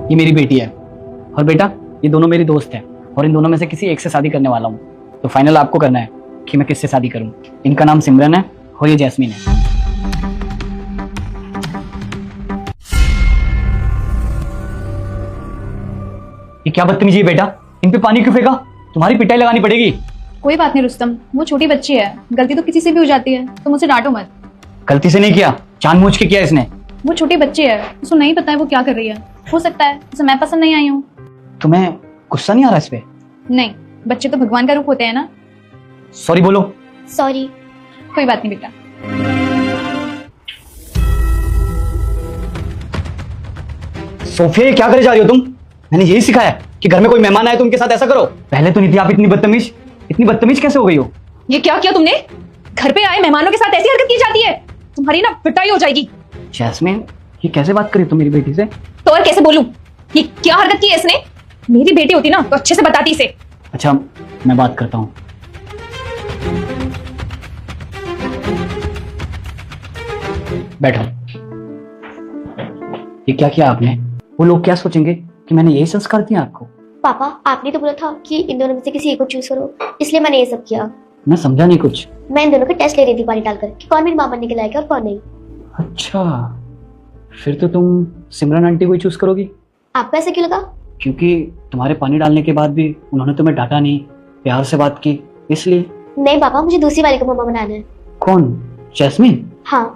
ये मेरी बेटी है और बेटा ये दोनों मेरी दोस्त हैं और इन दोनों में से किसी एक से शादी करने वाला हूँ। तो फाइनल आपको करना है कि मैं किससे शादी करूँ। इनका नाम सिमरन है और ये जैस्मीन है। ये क्या बदतमीजी है बेटा, इन पे पानी क्यों फेंका? तुम्हारी पिटाई लगानी पड़ेगी। कोई बात नहीं रुस्तम, वो छोटी बच्ची है, गलती तो किसी से भी हो जाती है, तो मुझसे डांटो मत। गलती से नहीं किया, जानबूझ के किया इसने। वो छोटी बच्ची है, उसको नहीं पता है वो क्या कर रही है। हो सकता है उसे मैं पसंद नहीं आई हूँ। तुम्हें गुस्सा नहीं आ रहा इस पे? नहीं, बच्चे तो भगवान का रूप होते हैं ना। सॉरी बोलो। सॉरी। कोई बात नहीं बेटा। सोफिया ये क्या करे जा रही हो तुम? मैंने यही सिखाया कि घर में कोई मेहमान आए तो उनके साथ ऐसा करो। पहले तो नहीं थी आप इतनी बदतमीज कैसे हो गई हो? ये क्या किया तुमने? घर पे आए मेहमानों के साथ ऐसी हरकत की जाती है? तुम्हारी ना पिटाई हो जाएगी। जैस्मीन ये कैसे बात करी तुम मेरी बेटी से? तो और कैसे बोलूं? ये क्या हरकत की है इसने? मेरी बेटी होती ना तो अच्छे से बताती इसे। अच्छा मैं बात करता हूँ। बैठो। ये क्या किया आपने? वो लोग क्या सोचेंगे कि मैंने यही संस्कार दिया आपको? पापा आपने तो बोला था कि इन दोनों में से किसी एक को चूज करो, इसलिए मैंने ये सब किया। मैं समझा नहीं कुछ। मैं इन दोनों के टेस्ट ले रही थी पानी डालकर कि कौन मेरी मां बनने के लायक है और कौन नहीं। अच्छा फिर तो तुम सिमरन आंटी को ही चूज करोगी? आपको ऐसा क्यों लगा? क्योंकि तुम्हारे पानी डालने के बाद भी उन्होंने तुम्हें डांटा नहीं, प्यार से बात की, इसलिए। नहीं पापा, मुझे दूसरी वाली को मम्मा बनाना है। कौन? जैस्मीन? हाँ।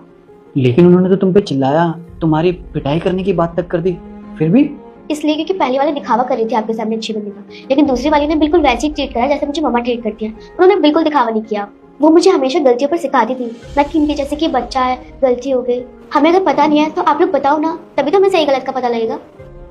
लेकिन उन्होंने तो तुम पे चिल्लाया, तुम्हारी पिटाई करने की बात तक कर दी, फिर भी? इसलिए क्योंकि पहली वाली दिखावा कर रही थी आपके सामने अच्छी बनने का, लेकिन दूसरी वाली ने बिल्कुल वैसे ही ट्रीट करा जैसे मुझे मम्मा ट्रीट करती है। उन्होंने बिल्कुल दिखावा नहीं किया। वो मुझे हमेशा गलतियों पर सिखाती थी, ना कि इनके जैसे कि बच्चा है गलती हो गई। हमें अगर पता नहीं है तो आप लोग बताओ ना, तभी तो हमें सही गलत का पता लगेगा।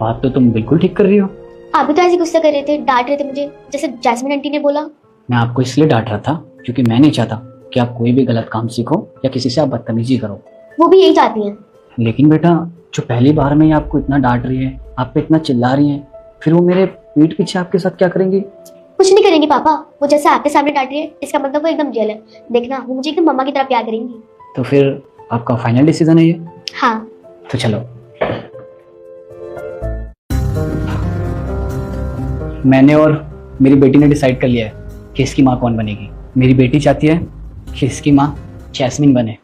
बात तो तुम बिल्कुल ठीक कर रही हो। आप भी तो ऐसे गुस्सा कर रहे थे, डांट रहे थे मुझे, जैसे जैस्मीन आंटी ने बोला। मैं आपको इसलिए डांट रहा था क्योंकि मैं नहीं चाहता कि आप कोई भी गलत काम सीखो या किसी से आप बदतमीजी करो। वो भी यही चाहती है। लेकिन बेटा जो पहली बार में ही आपको इतना डांट रही है, आप पे इतना चिल्ला रही है, फिर वो मेरे पीठ पीछे आपके साथ क्या करेंगी? कुछ नहीं करेंगी पापा, वो जैसे आपके सामने डांट रही है इसका मतलब वो एकदम रियल है। देखना वो मुझे एकदम मम्मा की तरह प्यार करेंगी। तो फिर आपका फाइनल डिसीजन है ये? हाँ। तो चलो। मैंने और मेरी बेटी ने डिसाइड कर लिया है कि इसकी माँ कौन बनेगी। मेरी बेटी चाहती है कि इसकी माँ जैस्मीन बने